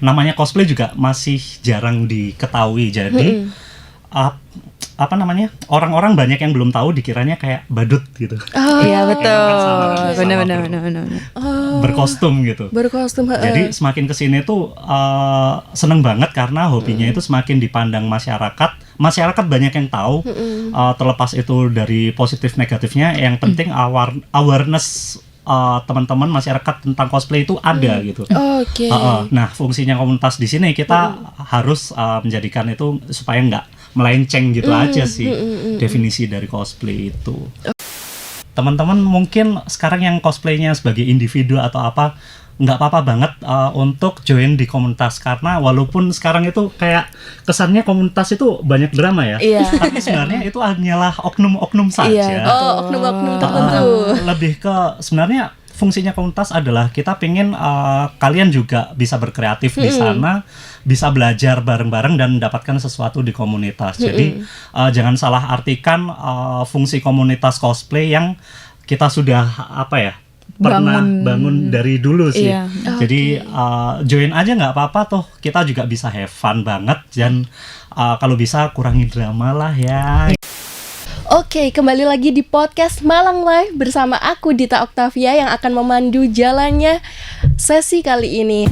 namanya cosplay juga masih jarang diketahui. Jadi apa namanya, orang-orang banyak yang belum tahu, dikiranya kayak badut gitu. Iya betul. Benar. Berkostum gitu. Berkostum. Jadi semakin kesini tuh seneng banget karena hobinya itu semakin dipandang masyarakat. Masyarakat banyak yang tahu. Terlepas itu dari positif negatifnya, yang penting awareness teman-teman masyarakat tentang cosplay itu ada gitu. Oke. Nah, fungsinya komunitas di sini kita harus menjadikan itu supaya nggak melenceng gitu aja sih definisi dari cosplay itu. Teman-teman mungkin sekarang yang cosplaynya sebagai individu atau apa, nggak apa-apa banget untuk join di komunitas, karena walaupun sekarang itu kayak kesannya komunitas itu banyak drama ya, tapi sebenarnya itu hanyalah oknum-oknum saja. Oknum-oknum tertentu. Lebih ke sebenarnya fungsinya komunitas adalah kita pengen kalian juga bisa berkreatif di sana, bisa belajar bareng-bareng dan mendapatkan sesuatu di komunitas. Jadi jangan salah artikan fungsi komunitas cosplay yang kita sudah pernah bangun dari dulu sih. Jadi join aja nggak apa-apa, toh kita juga bisa have fun banget, dan kalau bisa kurangi drama lah ya. Oke, kembali lagi di podcast Malang Live bersama aku Dita Octavia yang akan memandu jalannya sesi kali ini.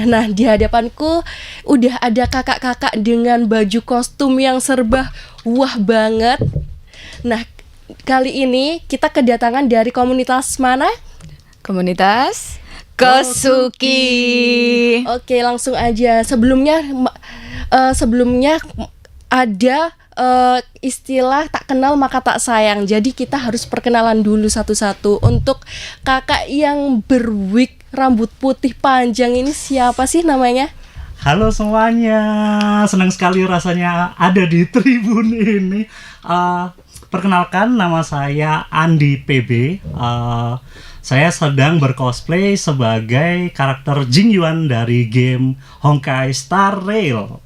Nah, di hadapanku udah ada kakak-kakak dengan baju kostum yang serba wah banget. Nah, kali ini kita kedatangan dari komunitas mana? Komunitas Kosuki. Oke, langsung aja. Sebelumnya ada istilah tak kenal maka tak sayang. Jadi kita harus perkenalan dulu satu-satu. Untuk kakak yang berwig rambut putih panjang ini siapa sih namanya? Halo semuanya, senang sekali rasanya ada di tribun ini. Perkenalkan, nama saya Andi PB. Saya sedang bercosplay sebagai karakter Jingyuan dari game Honkai Star Rail.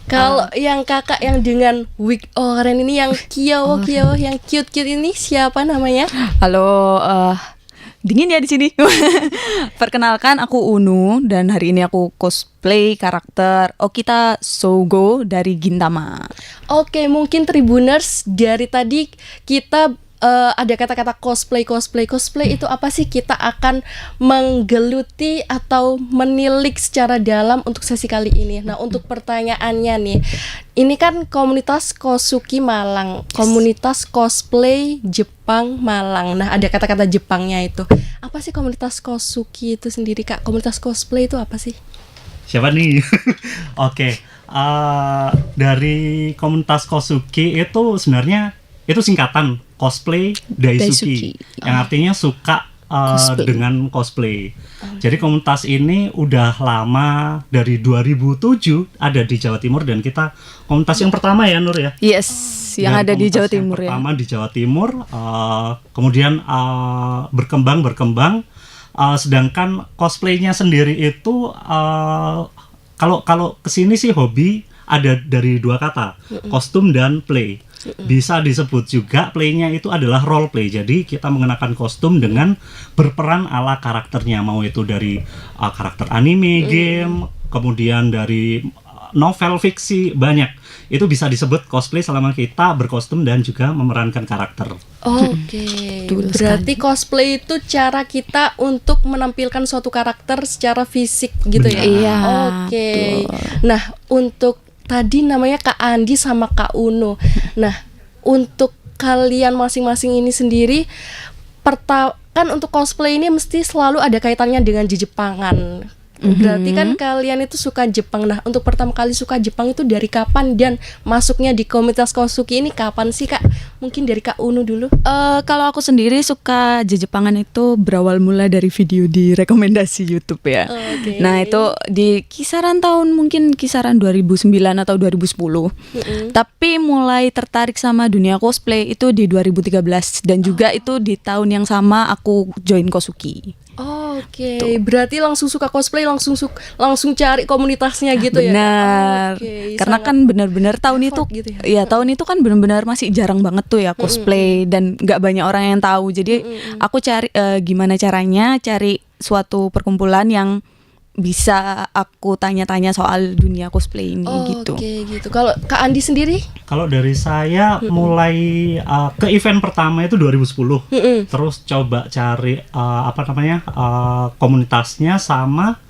Kalau yang kakak yang dengan wig oranye ini, yang kiowo yang cute ini siapa namanya? Halo, dingin ya di sini. Perkenalkan, aku Unu dan hari ini aku cosplay karakter Okita Sougo dari Gintama. Oke, mungkin Tribuners, dari tadi kita ada kata-kata cosplay itu apa sih? Kita akan menggeluti atau menilik secara dalam untuk sesi kali ini. Nah, untuk pertanyaannya nih, ini kan komunitas Kosuki Malang, komunitas cosplay Jepang Malang. Nah, ada kata-kata Jepangnya itu. Apa sih komunitas Kosuki itu sendiri, Kak? Komunitas cosplay itu apa sih? Siapa nih? Oke, dari komunitas Kosuki itu sebenarnya itu singkatan cosplay Daisuki. Yang artinya suka dengan cosplay. Jadi komunitas ini udah lama, dari 2007 ada di Jawa Timur, dan kita komunitas yang pertama ya, Nur ya? Yes, yang ada di Jawa Timur ya. Pertama di Jawa Timur, kemudian berkembang. Sedangkan cosplaynya sendiri itu kalau kesini sih hobi ada dari dua kata, kostum dan play. Bisa disebut juga playnya itu adalah role play. Jadi kita mengenakan kostum dengan berperan ala karakternya, mau itu dari karakter anime, game, kemudian dari novel fiksi, banyak. Itu bisa disebut cosplay selama kita berkostum dan juga memerankan karakter. Oke. Berarti cosplay itu cara kita untuk menampilkan suatu karakter secara fisik gitu. Benar. Ya. Iya. Oke. Nah, untuk tadi namanya Kak Andi sama Kak Uno. Nah, untuk kalian masing-masing ini sendiri, kan untuk cosplay ini mesti selalu ada kaitannya dengan Jepangan. Berarti kan kalian itu suka Jepang. Nah, untuk pertama kali suka Jepang itu dari kapan dan masuknya di komunitas Kosuki ini kapan sih, Kak? Mungkin dari Kak Unu dulu. Kalau aku sendiri suka Jepangan itu berawal mula dari video di rekomendasi YouTube ya. Oke. Nah itu di kisaran 2009 atau 2010. Tapi mulai tertarik sama dunia cosplay itu di 2013 dan juga itu di tahun yang sama aku join Kosuki. Oke, berarti langsung suka cosplay, langsung cari komunitasnya gitu ya? Benar. Oke, Karena sangat kan benar-benar tahun itu effort gitu ya? tahun itu kan benar-benar masih jarang banget tuh ya cosplay dan nggak banyak orang yang tahu. Jadi aku cari gimana caranya cari suatu perkumpulan yang bisa aku tanya-tanya soal dunia cosplay ini gitu. Oke, gitu. Kalau Kak Andi sendiri? Kalau dari saya mulai ke event pertama itu 2010. Terus coba cari komunitasnya sama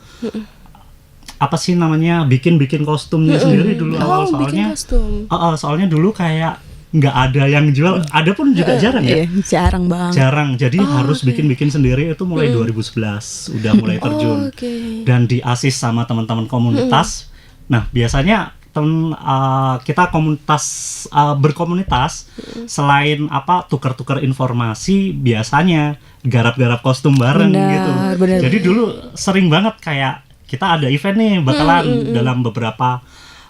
apa sih namanya bikin kostumnya sendiri dulu awal bikin kostum. soalnya dulu kayak nggak ada yang jual, ada pun juga jarang ya. Iya, jarang banget. Jarang, jadi harus bikin sendiri itu mulai 2011 udah mulai terjun. Dan diasis sama teman-teman komunitas. Nah biasanya kita berkomunitas selain tukar-tukar informasi, biasanya garap-garap kostum bareng gitu. Benar. Jadi dulu sering banget kayak kita ada event nih bakalan dalam beberapa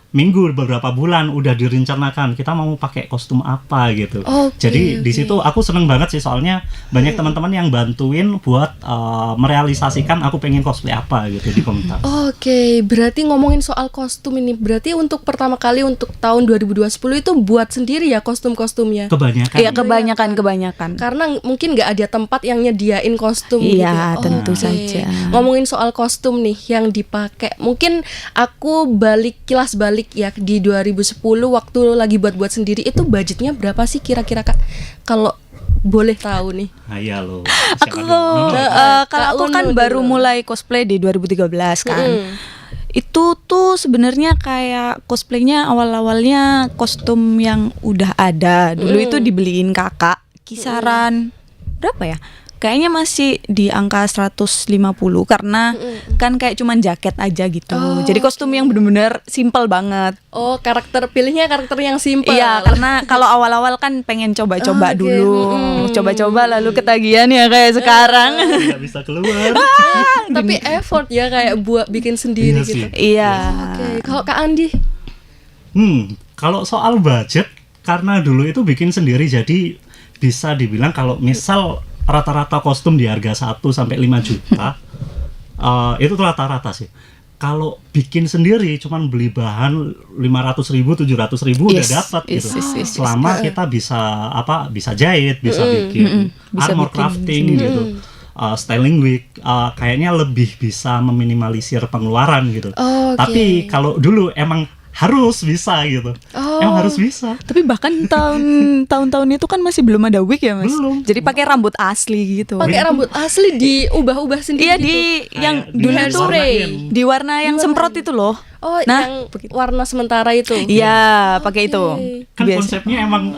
minggu, beberapa bulan udah direncanakan kita mau pakai kostum apa gitu. Jadi di situ aku seneng banget sih, soalnya banyak teman-teman yang bantuin buat merealisasikan aku pengen cosplay apa gitu di komunitas. Oke, berarti ngomongin soal kostum ini, berarti untuk pertama kali untuk tahun 2020 itu buat sendiri ya kostum-kostumnya? Kebanyakan. Iya, kebanyakan. Karena mungkin nggak ada tempat yang nyediain kostum gitu ya? Iya, tentu saja. Ngomongin soal kostum nih yang dipakai, mungkin aku kilas balik ya di 2010 waktu lagi buat sendiri, itu budgetnya berapa sih kira-kira, Kak? Kalau boleh tahu nih. Iya loh. Kalau aku kan baru mulai cosplay di 2013 kan. Itu tuh sebenarnya kayak cosplaynya awal-awalnya kostum yang udah ada. Dulu itu dibeliin kakak kisaran berapa ya? Kayaknya masih di angka 150 karena kan kayak cuman jaket aja gitu. Jadi kostum yang benar-benar simple banget. Pilihnya karakter yang simple. Iya, karena kalau awal-awal kan pengen coba-coba dulu. Coba-coba lalu ketagihan ya kayak sekarang. Nggak bisa keluar. Tapi effort ya kayak buat bikin sendiri gitu. Iya. Oke, kalau Kak Andi? Kalau soal budget, karena dulu itu bikin sendiri, jadi bisa dibilang kalau misal rata-rata kostum di harga 1 sampai 5 juta, itu tuh rata-rata sih. Kalau bikin sendiri cuman beli bahan 500.000, 700.000 udah dapat gitu. Selama kita bisa jahit, bisa bikin armor crafting gitu. Styling wig, kayaknya lebih bisa meminimalisir pengeluaran gitu. Tapi kalau dulu emang harus bisa gitu. Emang harus bisa. Tapi bahkan tahun-tahun itu kan masih belum ada wig ya, Mas? Belum. Jadi pakai rambut asli gitu. Pakai rambut asli diubah-ubah sendiri. Iya, gitu. yang dulu tuh di warna yang semprot itu loh. Yang warna sementara itu. Iya, pakai itu. Kan konsepnya emang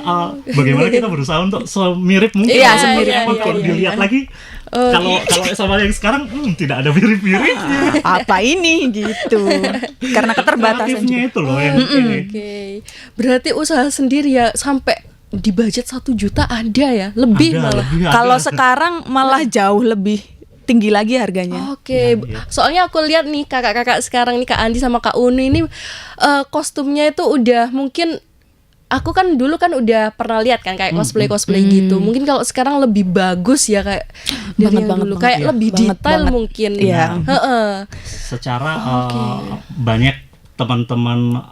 bagaimana kita berusaha untuk semirip mungkin. Iya, semirip mungkin. Kalau dilihat lagi, kalau sama yang sekarang tidak ada mirip-miripnya. Apa ini gitu? Karena keterbatasan Kreatifnya itu loh yang Oke. Berarti usaha sendiri ya sampai di budget 1 juta ada ya? Lebih malah. Kalau sekarang malah jauh lebih tinggi lagi harganya. Oke. Soalnya aku lihat nih kakak-kakak sekarang nih, Kak Andi sama Kak Uni ini kostumnya itu udah mungkin, aku kan dulu kan udah pernah lihat kan kayak cosplay gitu. Mungkin kalau sekarang lebih bagus ya kayak dari yang dulu kayak lebih detail mungkin. Iya. Secara banyak teman-teman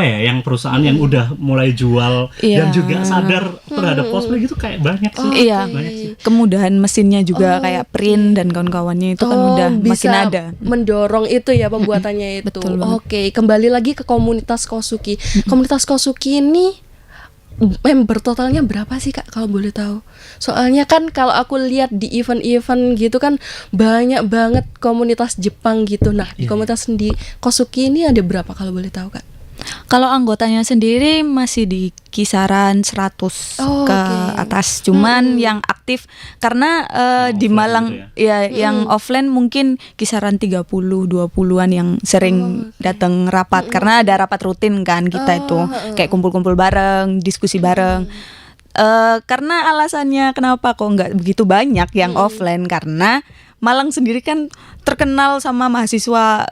yang perusahaan yang udah mulai jual dan juga sadar terhadap cosplay gitu kayak banyak sih. Banyak sih. Kemudahan mesinnya juga kayak print dan kawan-kawannya itu kan udah makin ada. Mendorong itu ya pembuatannya itu. Oke, kembali lagi ke komunitas Kosuki. Komunitas Kosuki ini member totalnya berapa sih, Kak, kalau boleh tahu? Soalnya kan kalau aku lihat di event-event gitu kan banyak banget komunitas Jepang gitu. Nah, di komunitas di Kosuki ini ada berapa kalau boleh tahu, Kak? Kalau anggotanya sendiri masih di kisaran 100 ke terbatas. Cuman yang aktif karena Yang di offline Malang gitu ya yang offline mungkin kisaran 30-20-an yang sering datang rapat karena ada rapat rutin kan kita itu kayak kumpul-kumpul bareng, diskusi bareng. Karena alasannya kenapa kok nggak begitu banyak yang offline karena Malang sendiri kan terkenal sama mahasiswa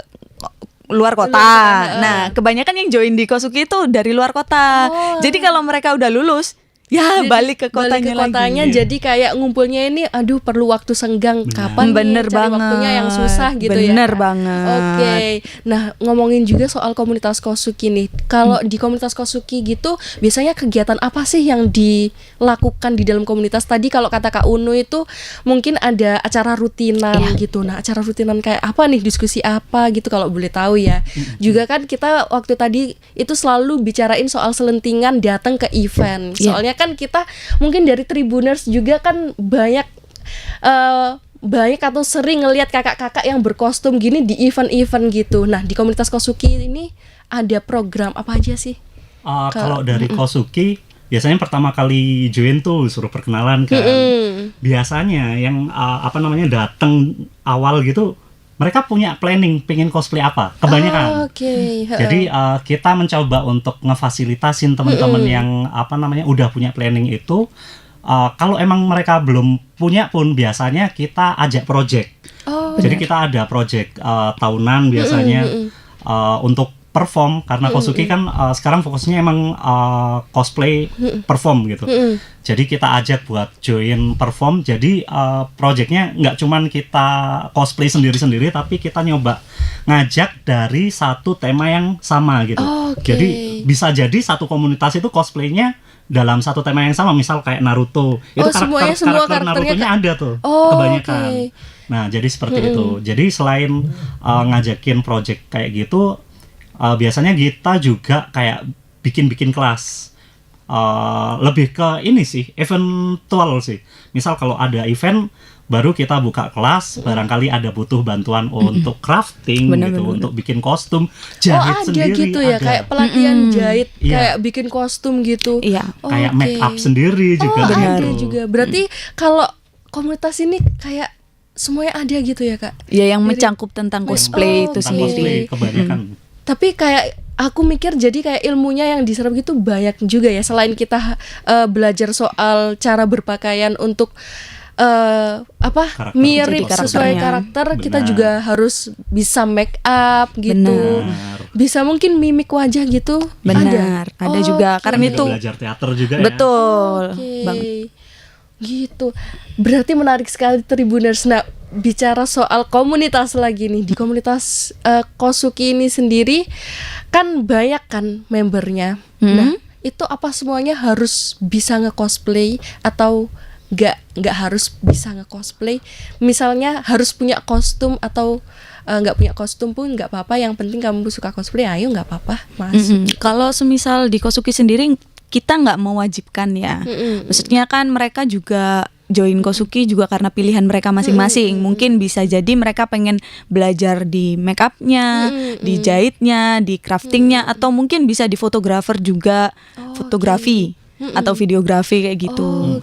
luar kota. Nah, kebanyakan yang join di Kosuki itu dari luar kota. Jadi kalau mereka udah lulus, ya Jadi balik ke kotanya lagi. jadi kayak ngumpulnya ini aduh perlu waktu senggang kapan Bener nih cari banget. waktunya yang susah gitu ya. Bener banget. Oke. Nah, ngomongin juga soal komunitas Kosuki nih. Kalau di komunitas Kosuki gitu biasanya kegiatan apa sih yang dilakukan di dalam komunitas? Tadi kalau kata Kak Unu itu mungkin ada acara rutinan gitu. Nah, acara rutinan kayak apa nih? Diskusi apa gitu kalau boleh tahu ya. Juga kan kita waktu tadi itu selalu bicarain soal selentingan datang ke event. Soalnya kan kita mungkin dari Tribuners juga kan banyak atau sering ngelihat kakak-kakak yang berkostum gini di event-event gitu. Nah, di komunitas Kosuki ini ada program apa aja sih? Kalau dari Kosuki biasanya pertama kali join tuh suruh perkenalan kan. Biasanya yang datang awal gitu mereka punya planning pengen cosplay apa kebanyakan. Jadi kita mencoba untuk ngefasilitasin teman-teman yang udah punya planning itu. Kalau emang mereka belum punya pun biasanya kita ajak project. Jadi kita ada project tahunan biasanya untuk perform karena Kosuki kan sekarang fokusnya emang cosplay perform gitu. Jadi kita ajak buat join perform. Jadi projectnya nggak cuman kita cosplay sendiri-sendiri, tapi kita nyoba ngajak dari satu tema yang sama gitu. Jadi bisa jadi satu komunitas itu cosplaynya dalam satu tema yang sama, misal kayak Naruto. Itu karakter Naruto-nya ada tuh kebanyakan. Nah, jadi seperti itu. Jadi selain ngajakin project kayak gitu, biasanya kita juga kayak bikin kelas. Lebih ke ini sih, eventual sih. Misal kalau ada event baru kita buka kelas, barangkali ada butuh bantuan untuk crafting gitu, untuk bikin kostum, jahit sendiri gitu ya, kayak pelatihan jahit, kayak bikin kostum gitu. Kayak make up sendiri juga ada juga. Berarti kalau komunitas ini kayak semuanya ada gitu ya, Kak? Ya, yang mencangkup tentang cosplay itu sendiri. Cosplay kebanyakan. Tapi kayak aku mikir jadi kayak ilmunya yang diserap gitu banyak juga ya. Selain kita belajar soal cara berpakaian untuk mirip sesuai karakter, kita juga harus bisa make up gitu. Bisa mungkin mimik wajah gitu. Ada juga karena itu belajar teater juga ya. Betul banget. Gitu. Berarti menarik sekali Tribuners. Nah, bicara soal komunitas lagi nih, di komunitas Kosuki ini sendiri kan banyak kan membernya. Nah, itu apa semuanya harus bisa nge-cosplay atau nggak harus bisa nge-cosplay? Misalnya harus punya kostum atau nggak punya kostum pun nggak apa-apa, yang penting kamu suka cosplay, ayo nggak apa-apa masuk. Kalau semisal di Kosuki sendiri kita nggak mewajibkan ya. Maksudnya kan mereka juga join Kosuki juga karena pilihan mereka masing-masing. Mungkin bisa jadi mereka pengen belajar di make up-nya, di jahitnya, di craftingnya, atau mungkin bisa di fotografer juga, fotografi atau videografi kayak gitu.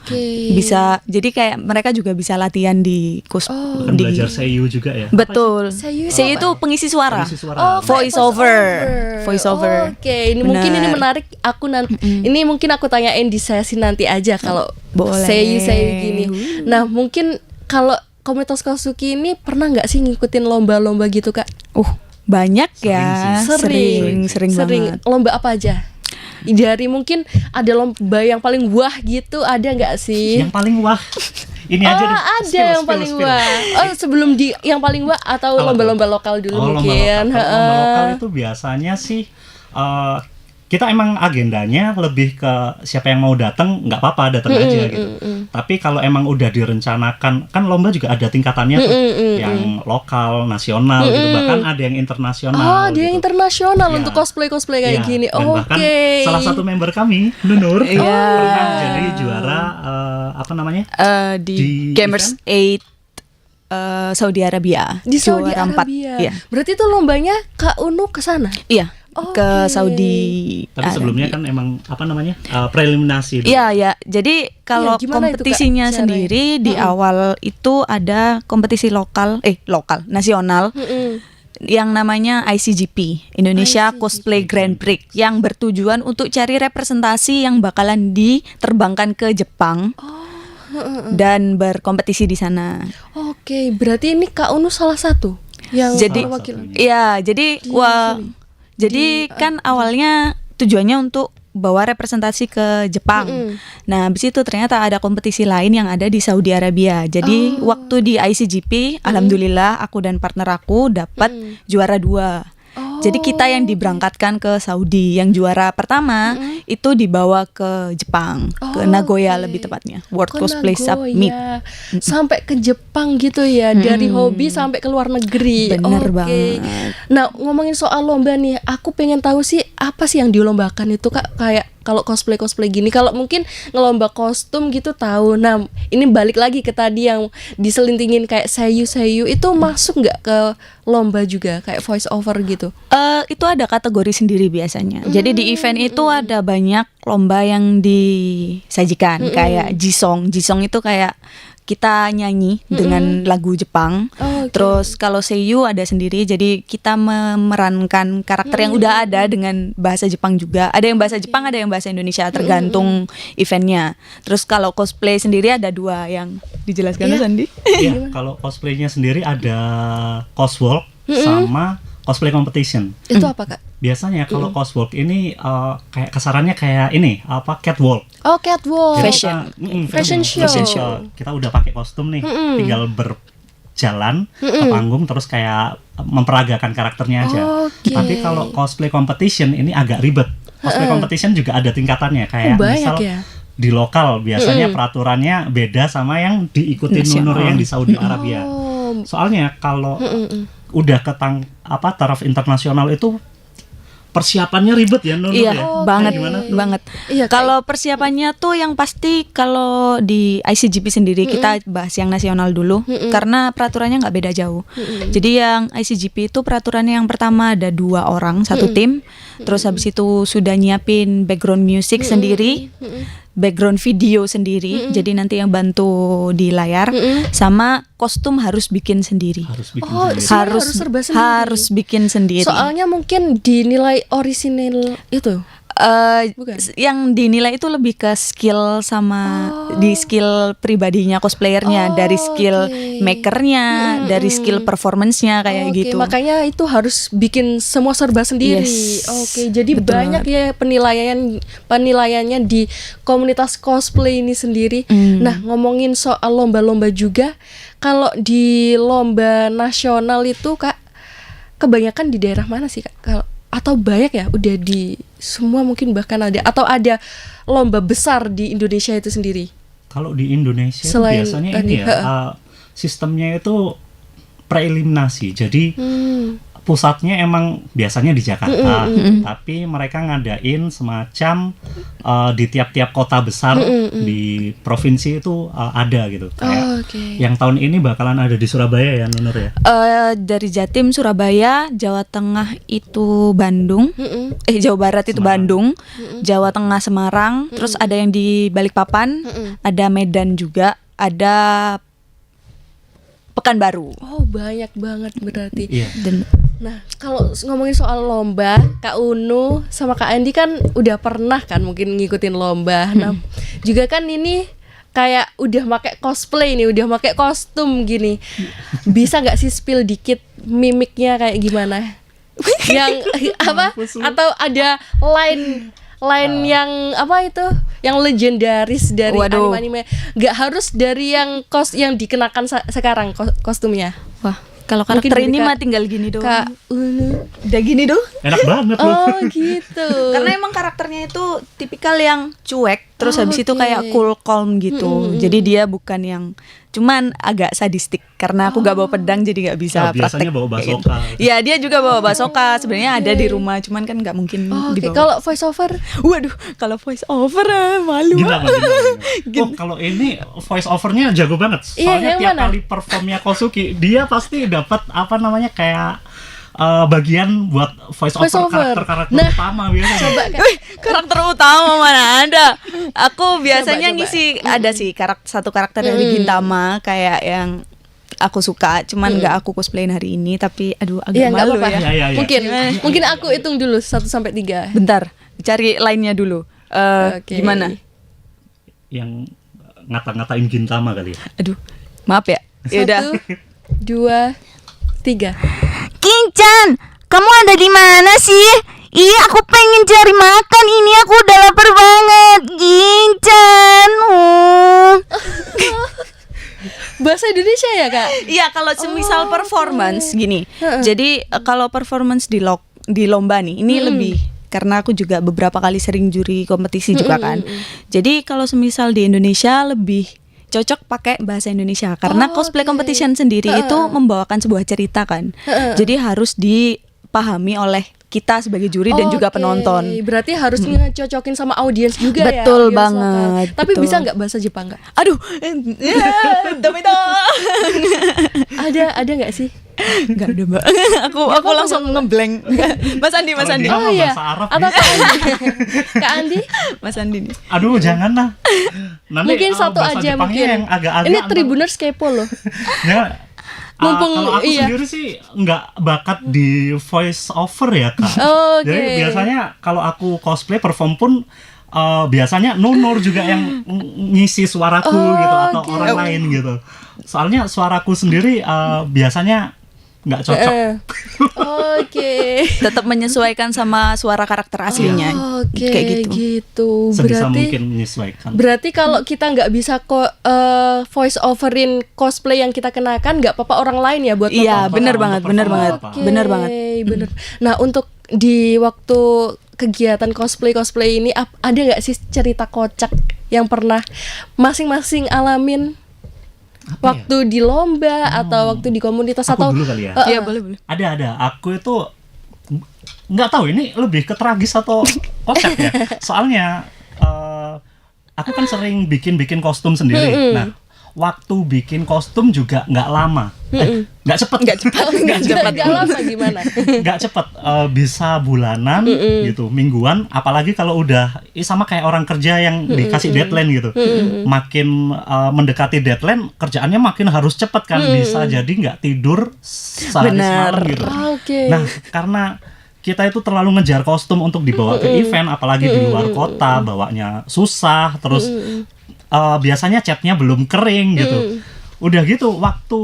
Bisa, jadi kayak mereka juga bisa latihan di belajar seiyu juga ya. Betul. Seiyu itu pengisi suara. Voice over. Ini mungkin ini menarik. Ini mungkin aku tanyain di sesi nanti aja kalau seiyu gini. Nah, mungkin kalau komunitas Kosuki ini pernah nggak sih ngikutin lomba-lomba gitu, Kak? Banyak ya. Sering banget. Lomba apa aja? Dari mungkin ada lomba yang paling wah gitu, ada nggak sih? Yang paling wah ini aja deh. Ada yang paling wah. Sebelum di yang paling wah atau lomba-lomba lokal dulu mungkin. Lomba lokal itu biasanya sih kita emang agendanya lebih ke siapa yang mau datang nggak apa-apa, datang aja gitu. Tapi kalau emang udah direncanakan, kan lomba juga ada tingkatannya tuh, yang lokal, nasional gitu, bahkan ada yang internasional. Ada yang internasional untuk cosplay kayak gini. Bahkan salah satu member kami, Nunur, pernah jadi juara di Gamers 8 Saudi Arabia. Di Saudi Arabia. Berarti itu lombanya Kak Unu kesana? Iya. ke Oke. Saudi. Tapi sebelumnya kan emang apa namanya preliminasi dulu. Iya ya, jadi kalau gimana itu, Kak, kompetisinya caranya? sendiri di awal itu ada kompetisi nasional Mm-mm. yang namanya ICGP, Indonesia ICGP. Cosplay Grand Prix, yang bertujuan untuk cari representasi yang bakalan diterbangkan ke Jepang dan berkompetisi di sana. Oke, berarti ini Kak Unu salah satu yang Jadi perwakilan. ya, jadi jadi kan awalnya tujuannya untuk bawa representasi ke Jepang. Nah, habis itu ternyata ada kompetisi lain yang ada di Saudi Arabia. Jadi waktu di ICGP, alhamdulillah aku dan partner aku dapat juara 2. Jadi kita yang diberangkatkan ke Saudi, yang juara pertama itu dibawa ke Jepang, ke Nagoya lebih tepatnya, World Ke Cosplay Summit. Nagoya. Sampai ke Jepang gitu ya, dari hobi sampai ke luar negeri. Bener Oke. banget. Nah, ngomongin soal lomba nih, aku pengen tahu sih apa sih yang dilombakan itu, Kak? Kayak kalau cosplay gini, kalau mungkin ngelomba kostum gitu tahu. Nah, ini balik lagi ke tadi yang diselintingin kayak sayu itu masuk nggak ke lomba juga kayak voice over gitu? Itu ada kategori sendiri biasanya. Jadi di event itu ada banyak lomba yang disajikan, kayak Jisong. Jisong itu kayak kita nyanyi dengan lagu Jepang. Oh, oke. Terus kalau seiyu ada sendiri, jadi kita memerankan karakter yang udah ada dengan bahasa Jepang juga. Ada yang bahasa Jepang, ada yang bahasa Indonesia, tergantung eventnya. Terus kalau cosplay sendiri ada 2 yang dijelaskan Sandi. Iya, kalau cosplaynya sendiri ada coswalk sama cosplay competition. Itu apa, Kak? Biasanya kalau coswalk ini kayak kasarannya kayak ini apa catwalk. Oh, catwalk. Jadi Fashion. fashion show. Kita udah pakai kostum nih, tinggal berjalan ke panggung terus kayak memperagakan karakternya aja. Oke. Tapi kalau cosplay competition ini agak ribet. Cosplay competition juga ada tingkatannya kayak Banyak misal ya. di lokal biasanya peraturannya beda sama yang diikuti Nasional. Nunur yang di Saudi Arabia. Oh. Soalnya kalau udah ke taraf internasional itu persiapannya ribet ya Nunur Iya, ya. banget, Kayak gimana tuh? banget. Iya, Kalau persiapannya tuh yang pasti kalau di ICGP sendiri kita bahas yang nasional dulu, karena peraturannya nggak beda jauh. Jadi yang ICGP itu peraturannya yang pertama ada 2 orang satu tim, terus habis itu sudah nyiapin background music sendiri, background video sendiri, jadi nanti yang bantu di layar, sama kostum harus bikin sendiri. Harus bikin Oh, sendiri. semuanya harus serba sendiri. Harus bikin sendiri. Soalnya mungkin dinilai orisinil itu. Bukan? Yang dinilai itu lebih ke skill sama di skill pribadinya cosplayernya, dari skill oke. makernya, dari skill performance-nya kayak Oke, gitu. makanya itu harus bikin semua serba sendiri. Yes, Oke, jadi betul banyak ya penilaiannya di komunitas cosplay ini sendiri. Nah, ngomongin soal lomba-lomba juga, kalau di lomba nasional itu Kak, kebanyakan di daerah mana sih Kak? Atau banyak ya udah di semua mungkin bahkan ada, atau ada lomba besar di Indonesia itu sendiri? Kalau di Indonesia itu Selain biasanya tadi, ini ya sistemnya itu preeliminasi. Jadi pusatnya emang biasanya di Jakarta, tapi mereka ngadain semacam di tiap-tiap kota besar di provinsi itu ada gitu. Kayak Oke. yang tahun ini bakalan ada di Surabaya ya Nunur ya. Dari Jatim, Surabaya, Jawa Tengah itu Bandung, Jawa Barat itu Semarang. Bandung, Jawa Tengah Semarang, terus ada yang di Balikpapan, ada Medan juga, ada Pekanbaru. Oh, banyak banget berarti. Iya. Dan Nah, kalau ngomongin soal lomba, Kak Unu sama Kak Andi kan udah pernah kan mungkin ngikutin lomba. Nah, juga kan ini kayak udah pakai cosplay nih, udah pakai kostum gini. Bisa nggak sih spill dikit mimiknya kayak gimana? Yang apa? Atau ada line yang apa itu? Yang legendaris dari Waduh. anime-anime. Nggak harus dari yang dikenakan sekarang kostumnya. wah, kalau Mungkin karakter dari ini Kak- mah tinggal gini doang. Kak Unu. Udah gini doh. Enak banget loh. Oh gitu. Karena emang karakternya itu tipikal yang cuek, terus habis itu oke. kayak cool calm gitu. Jadi dia bukan yang cuman agak sadistik karena aku gak bawa pedang jadi gak bisa Nah, biasanya praktek bawa kayak basoka. gitu. Iya, dia juga bawa basoka. Sebenarnya ada di rumah, cuman kan nggak mungkin Oke, dibawa. kalau voice over Waduh, kalau voice over malu. Gimana? Oh, kalau ini voice overnya jago banget. Iya, Soalnya yang tiap mana? kali performnya Kosuki, dia pasti dapat apa namanya kayak bagian buat voice Voice over over. karakter Nah, utama biasanya. Coba Kak. Wih, karakter utama mana ada? Aku biasanya Coba. ngisi ada sih satu karakter dari Gintama kayak yang aku suka, cuman nggak aku cosplayin hari ini, tapi aduh agak Iya, nggak malu apa-apa. ya. Iya. Mungkin aku hitung dulu 1 sampai 3. Bentar, cari lainnya dulu. Oke. Gimana? Yang ngata-ngatain Gintama kali ya. Aduh, maaf ya. Yaudah. 1, 2, 3. Kinchan, kamu ada di mana sih? Iya, aku pengen cari makan. Ini aku udah lapar banget. Kinchan. Bahasa Indonesia ya, Kak? Iya, kalau semisal performance gini. Jadi kalau performance di lomba nih, ini lebih karena aku juga beberapa kali sering juri kompetisi juga kan. Jadi kalau semisal di Indonesia lebih cocok pakai bahasa Indonesia karena cosplay competition sendiri itu membawakan sebuah cerita kan. Jadi harus dipahami oleh kita sebagai juri dan juga Oke, penonton. berarti harus ngecocokin sama audiens juga ya. Betul audiens banget, lokal. Tapi betul. bisa nggak bahasa Jepang nggak? Aduh, Ada nggak sih? Enggak ada, Mbak. aku langsung ngeblank. Mas Andi. Kalau dia mah iya. bahasa Arab Atau bisa. Kak Andi? Kak Andi? Mas Andi nih. Aduh, jangan lah. Nanti, Mungkin satu bahasa aja Jepangnya mungkin. yang agak-agak Ini ntar- Tribuners kepo loh. Jangan. Mumpung, Kalau aku iya. sendiri sih nggak bakat di voice over ya, Kak. Oke. Jadi biasanya kalau aku cosplay perform pun biasanya Nunur juga yang ngisi suaraku gitu atau oke. orang lain gitu. Soalnya suaraku sendiri biasanya nggak cocok. Oke. Tetap menyesuaikan sama suara karakter aslinya. Oke, Kayak gitu. Sebisa Berarti mungkin menyesuaikan. Berarti kalau kita nggak bisa voice overin cosplay yang kita kenakan, nggak apa-apa orang lain ya buat Iya, Untuk bener perform, banget, untuk bener perform banget. apa. Bener banget. Bener. Nah, untuk di waktu kegiatan cosplay ini ada nggak sih cerita kocak yang pernah masing-masing alamin waktu di lomba atau waktu di komunitas Aku atau dulu kali ya. Iya, boleh. Ada. Aku itu nggak tahu ini lebih ke tragis atau kocak ya. Soalnya aku kan sering bikin kostum sendiri. Nah, waktu bikin kostum juga nggak lama, nggak cepet, nggak lama gimana? nggak cepet, bisa bulanan gitu, mingguan. Apalagi kalau udah sama kayak orang kerja yang dikasih deadline gitu, makin mendekati deadline kerjaannya makin harus cepet kan, bisa jadi nggak tidur sehari semalam gitu. Oke. Nah, karena kita itu terlalu ngejar kostum untuk dibawa ke event, apalagi di luar kota, bawanya susah, terus biasanya catnya belum kering gitu. Udah gitu, waktu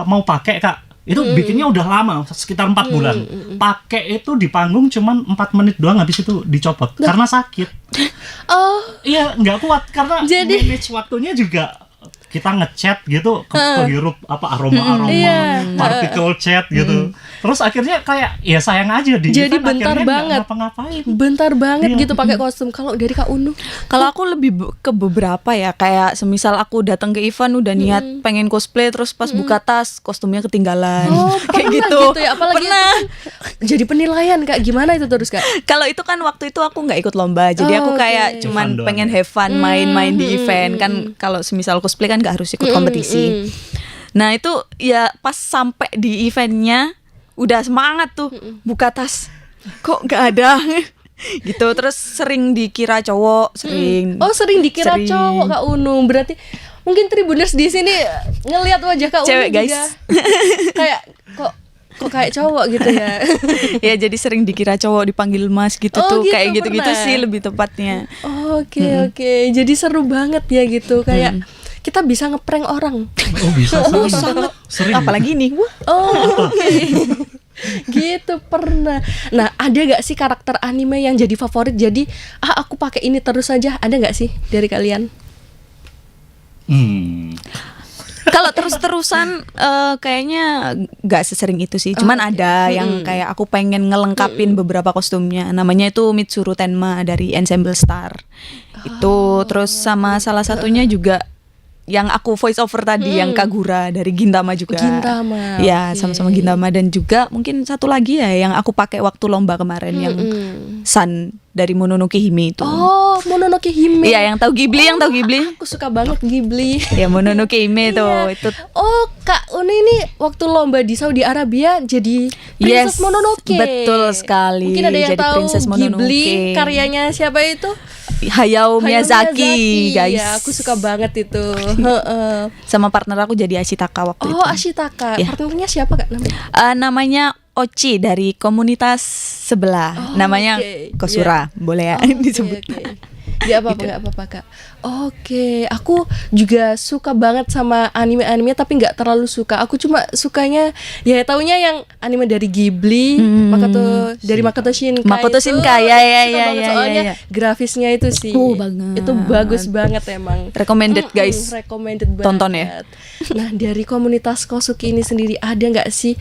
mau pakai Kak, itu bikinnya udah lama, sekitar 4 bulan. Pakai itu di panggung cuman 4 menit doang, habis itu dicopot karena sakit. Oh, Iya, nggak kuat karena Jadi- manage waktunya juga kita ngecat gitu, kehirup aroma Iya. partikel cat gitu. Terus akhirnya kayak ya sayang aja di Jadi event bentar akhirnya nggak banget. ngapa-ngapain. bentar banget Iya. gitu pakai kostum. Kalau dari Kak Unu? Kalau aku lebih ke beberapa ya, kayak semisal aku datang ke event udah niat pengen cosplay, terus pas buka tas kostumnya ketinggalan. Oh, kayak pernah gitu. ya. Apalagi Pernah. itu kan jadi penilaian Kak. Gimana itu terus Kak? Kalau itu kan waktu itu aku nggak ikut lomba, jadi aku Oh, kayak oke. cuman Have fun doang pengen ya? have fun, main-main di event kan. Kalau semisal cosplay kan nggak harus ikut kompetisi. Nah itu ya pas sampai di eventnya udah semangat tuh buka tas, kok nggak ada gitu. Terus sering dikira cowok, sering. Oh, sering dikira Sering. cowok Kak Unu. Berarti mungkin Tribuners di sini ngelihat wajah Kak Unu Cewek, juga guys. kayak kok kayak cowok gitu ya. Ya jadi sering dikira cowok, dipanggil mas gitu Oh, tuh, gitu, kayak gitu-gitu pernah. sih lebih tepatnya. Oke. Jadi seru banget ya gitu. Kayak kita bisa ngeprank orang. Oh bisa sering. Apalagi nih, wah. Oh, oke. Gitu pernah. Nah, ada gak sih karakter anime yang jadi favorit? Jadi, aku pakai ini terus saja. Ada gak sih dari kalian? Kalau terus-terusan kayaknya nggak sesering itu sih. Cuman ada yang kayak aku pengen ngelengkapin beberapa kostumnya. Namanya itu Mitsuru Tenma dari Ensemble Star. Itu terus sama salah satunya juga yang aku voice over tadi yang Kagura dari Gintama juga. Gintama, Ya, oke. sama-sama Gintama, dan juga mungkin satu lagi ya yang aku pakai waktu lomba kemarin yang Sun dari Mononoke Hime itu. Oh, Mononoke Hime. Iya, yang tahu Ghibli, yang tahu Ghibli. Aku suka banget Ghibli. Ya, Mononoke Hime tuh. Iya. Itu Oh, Kak Uni ini waktu lomba di Saudi Arabia jadi Princess Mononoke. betul sekali. Mungkin ada yang Jadi tahu Princess Mononoke. Ghibli karyanya siapa itu? Hayao Miyazaki, guys. Iya, aku suka banget itu. Heeh. Sama partner aku jadi Ashitaka waktu itu. Oh, Ashitaka. Ya. Partnernya siapa Kak namanya? Namanya Ochi dari komunitas sebelah. Oh, namanya oke. Kosura. Boleh ya disebut. Oke. Gak apa-apa, gak apa-apa Kak. Oke, aku juga suka banget sama anime-anime tapi nggak terlalu suka. Aku cuma sukanya ya taunya yang anime dari Ghibli, dari Makoto Shinkai. Makoto itu Shinkai, ya, ya, suka ya, banget ya, soalnya ya. grafisnya itu sih. Banget. Itu bagus banget emang. Recommended, guys. Recommended banget. Tonton ya. Nah, dari komunitas Kosuki ini sendiri ada nggak sih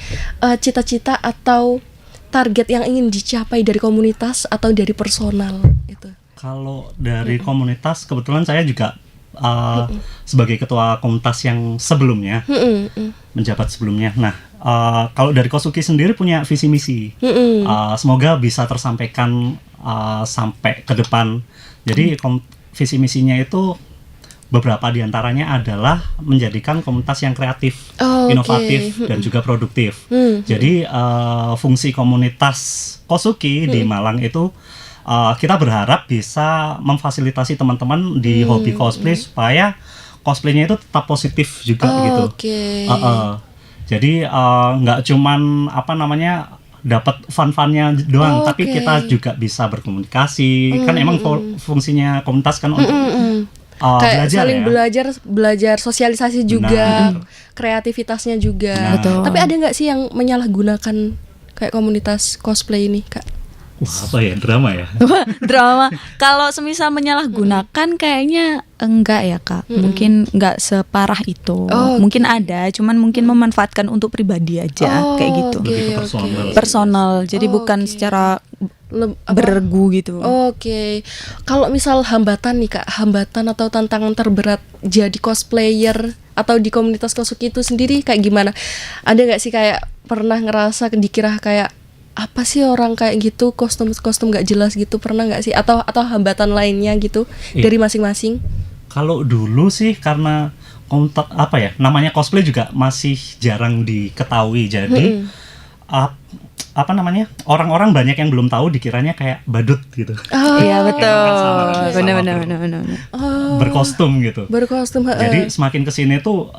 cita-cita atau target yang ingin dicapai dari komunitas atau dari personal itu? Kalau dari komunitas, kebetulan saya juga sebagai ketua komunitas yang sebelumnya, menjabat sebelumnya. Nah, kalau dari Kosuki sendiri punya visi misi, semoga bisa tersampaikan sampai ke depan. Jadi visi misinya itu beberapa diantaranya adalah menjadikan komunitas yang kreatif, inovatif, dan juga produktif. Jadi fungsi komunitas Kosuki di Malang itu kita berharap bisa memfasilitasi teman-teman di hobi cosplay supaya cosplaynya itu tetap positif juga gitu. Jadi nggak cuman dapat fun-funnya doang, tapi kita juga bisa berkomunikasi. Kan emang fungsinya komunitas kan untuk kayak belajar saling ya. belajar sosialisasi juga, kreativitasnya juga. Betul. Tapi ada nggak sih yang menyalahgunakan kayak komunitas cosplay ini, Kak? Apa ya, drama ya? Drama. Kalau semisal menyalahgunakan kayaknya enggak ya Kak. Mungkin enggak separah itu. Mungkin ada, cuman mungkin memanfaatkan untuk pribadi aja kayak gitu. Lebih ke personal. Personal. Jadi bukan secara bergu gitu. Oke. Kalau misal hambatan nih Kak, hambatan atau tantangan terberat jadi cosplayer atau di komunitas Kosuki itu sendiri kayak gimana? Ada nggak sih kayak pernah ngerasa dikira kayak apa sih orang kayak gitu, kostum nggak jelas gitu, pernah nggak sih, atau hambatan lainnya gitu dari masing-masing? Kalau dulu sih karena namanya cosplay juga masih jarang diketahui, jadi orang-orang banyak yang belum tahu, dikiranya kayak badut gitu. Iya betul. Benar-benar berkostum gitu. Jadi semakin kesini tuh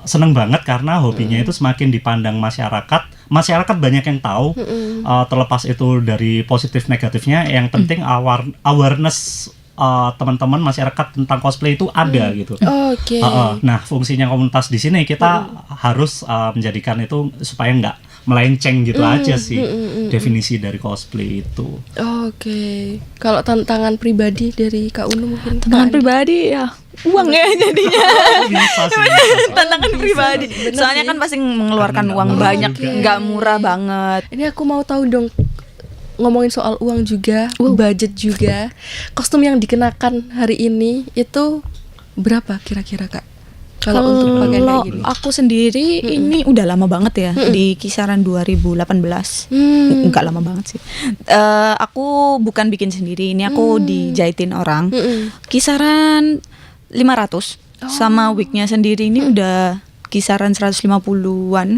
seneng banget karena hobinya itu semakin dipandang masyarakat. Masyarakat banyak yang tahu, terlepas itu dari positif negatifnya, yang penting awareness teman-teman masyarakat tentang cosplay itu ada gitu. Nah, fungsinya komunitas di sini kita harus menjadikan itu supaya nggak melenceng gitu aja sih definisi dari cosplay itu. Kalau tantangan pribadi dari Kak Unu mungkin? Tantangan pribadi ya uang ya jadinya. Bisa sih. Tantangan pribadi. Soalnya kan pasti mengeluarkan uang banyak, nggak murah banget. Ini aku mau tahu dong, ngomongin soal uang juga, budget juga. Kostum yang dikenakan hari ini itu berapa kira-kira Kak? Kalau untuk pakaian kayak gini. Aku sendiri ini udah lama banget ya, di kisaran 2018. Enggak lama banget sih. Aku bukan bikin sendiri, ini aku dijahitin orang. Kisaran 500. Sama wignya sendiri ini udah kisaran 150-an.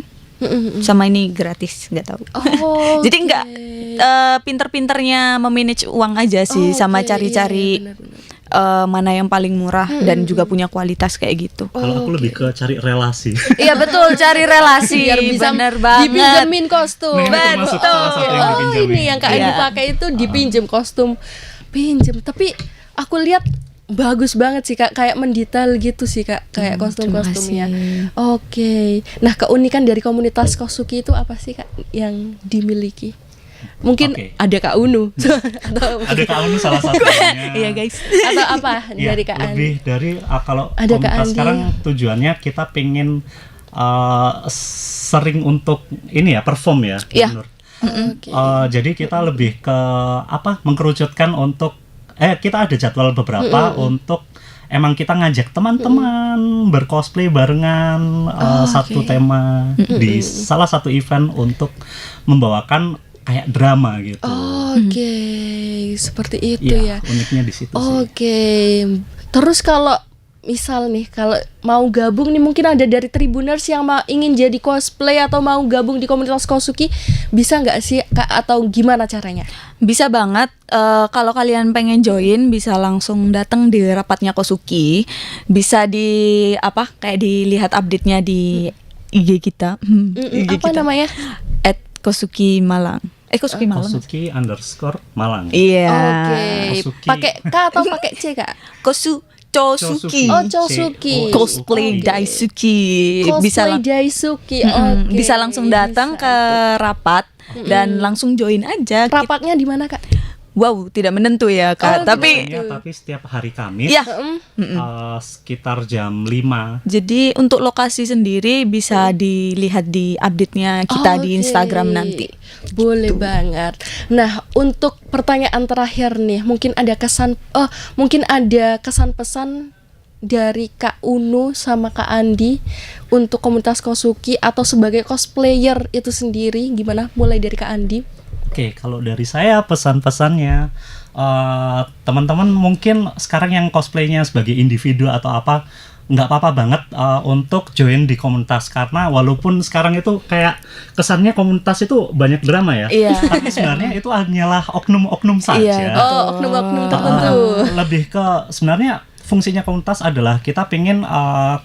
Sama ini gratis, nggak tahu. Jadi nggak pinter-pinternya memanage uang aja sih, sama cari-cari mana yang paling murah dan juga punya kualitas kayak gitu. Kalau aku lebih ke cari relasi. Iya betul, cari relasi. Biar bisa bener banget. dipinjemin kostum. Nah, itu termasuk salah satu yang dipinjemin. Ini yang Kak Andi pakai itu dipinjem kostum. Pinjem, tapi aku lihat bagus banget sih Kak, kayak mendetail gitu sih Kak, kayak kostum-kostumnya. Nah, keunikan dari komunitas Kosuki itu apa sih Kak yang dimiliki? Mungkin ada Kak Unu atau ada Kak Unu salah satunya. Iya guys. Atau apa dari Kak Andi? Lebih dari kalau Ada Kak komunitas Andi. sekarang tujuannya kita pengen sering untuk ini ya, perform ya. Nur. Jadi kita lebih ke mengkerucutkan untuk kita ada jadwal beberapa untuk emang kita ngajak teman-teman bercosplay barengan satu tema di salah satu event untuk membawakan kayak drama gitu. Oke, seperti itu ya. Uniknya di situ sih. Oke. Terus kalau misal nih, kalau mau gabung nih, mungkin ada dari Tribuners yang ingin jadi cosplay atau mau gabung di komunitas Kosuki, bisa nggak sih Kak, atau gimana caranya? Bisa banget. Kalau kalian pengen join, bisa langsung datang di rapatnya Kosuki. Bisa kayak dilihat update-nya di IG kita. IG Apa kita. namanya? @Kosuki Malang. Kosuki Malang. Kosuki_Malang. Iya. Oke. Kosuki. Pakai K atau pakai C, Kak? Chosuki. Oh, Chosuki. Cosplay Daisuki. Cosplay Daisuki. Oke. Bisa langsung datang ke rapat dan langsung join aja. Rapatnya di mana, Kak? Wow, tidak menentu ya Kak. Tapi Tapi setiap hari Kamis ya, sekitar jam 5. jadi untuk lokasi sendiri bisa dilihat di update-nya kita di Oke. Instagram nanti. Boleh banget. Nah, untuk pertanyaan terakhir nih, mungkin ada kesan-pesan dari Kak Unu sama Kak Andi untuk komunitas Kosuki atau sebagai cosplayer itu sendiri, gimana? Mulai dari Kak Andi. Oke, kalau dari saya pesan-pesannya, teman-teman mungkin sekarang yang cosplaynya sebagai individu atau apa, nggak apa-apa banget untuk join di komunitas, karena walaupun sekarang itu kayak kesannya komunitas itu banyak drama ya, Iya. tapi sebenarnya itu hanyalah oknum-oknum saja. Iya, betul. Oknum-oknum tertentu. Lebih ke sebenarnya fungsinya komunitas adalah kita pengen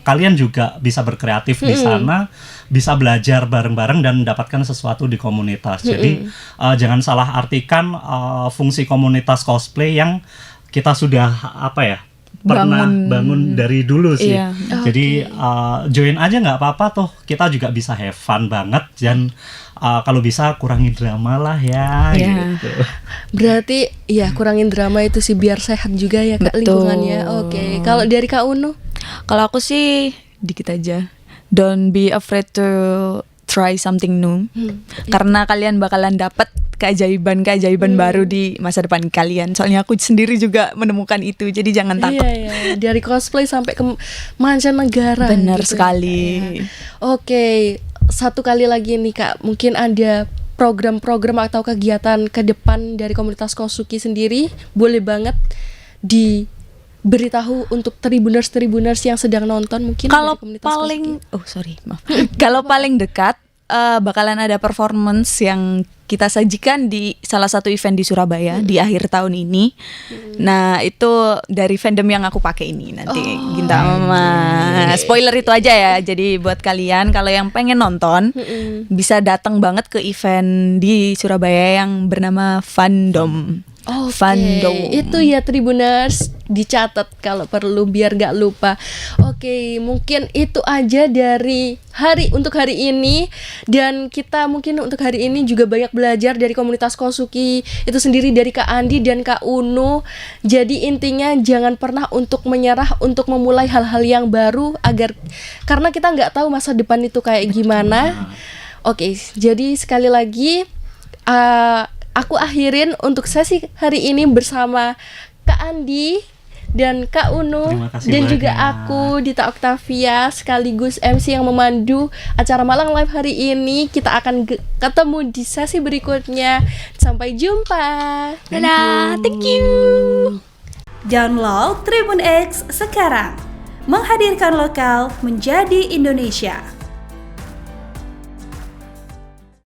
kalian juga bisa berkreatif di sana, bisa belajar bareng-bareng dan mendapatkan sesuatu di komunitas. Jadi jangan salah artikan fungsi komunitas cosplay yang kita sudah pernah bangun dari dulu sih. Iya. Jadi join aja nggak apa-apa, toh kita juga bisa have fun banget, dan kalau bisa kurangi drama lah ya. Iya. Gitu. Berarti ya kurangin drama itu sih biar sehat juga ya Kak, Betul. lingkungannya. Oke. Kalau dari Kak Unu? Kalau aku sih dikit aja. Don't be afraid to try something new. Karena kalian bakalan dapat keajaiban baru di masa depan kalian. Soalnya aku sendiri juga menemukan itu. Jadi jangan takut. Iya, dari cosplay sampai ke mancanegara. Benar gitu. sekali. Ya. Oke, satu kali lagi nih Kak, mungkin ada program-program atau kegiatan ke depan dari komunitas Kosuki sendiri, boleh banget diberitahu untuk tribuners yang sedang nonton mungkin. Kalau dari komunitas Kosuki. Kalau paling dekat bakalan ada performance yang kita sajikan di salah satu event di Surabaya di akhir tahun ini. Nah, itu dari fandom yang aku pakai ini nanti Gintama. Spoiler itu aja ya. Jadi buat kalian kalau yang pengen nonton bisa datang banget ke event di Surabaya yang bernama Fandom. Oke, Fandom. itu ya Tribuners, dicatat kalau perlu biar gak lupa. Oke, mungkin itu aja dari untuk hari ini, dan kita mungkin untuk hari ini juga banyak belajar dari komunitas Kosuki itu sendiri, dari Kak Andi dan Kak Unu. Jadi intinya jangan pernah untuk menyerah untuk memulai hal-hal yang baru, karena kita nggak tahu masa depan itu kayak gimana. Oke, jadi sekali lagi aku akhirin untuk sesi hari ini bersama Kak Andi dan Kak Unu, Terima kasih dan juga banyak. aku Dita Octavia sekaligus MC yang memandu acara Malang Live hari ini. Kita akan ketemu di sesi berikutnya. Sampai jumpa. Dadah, thank you. Download Tribun X sekarang. Menghadirkan lokal menjadi Indonesia.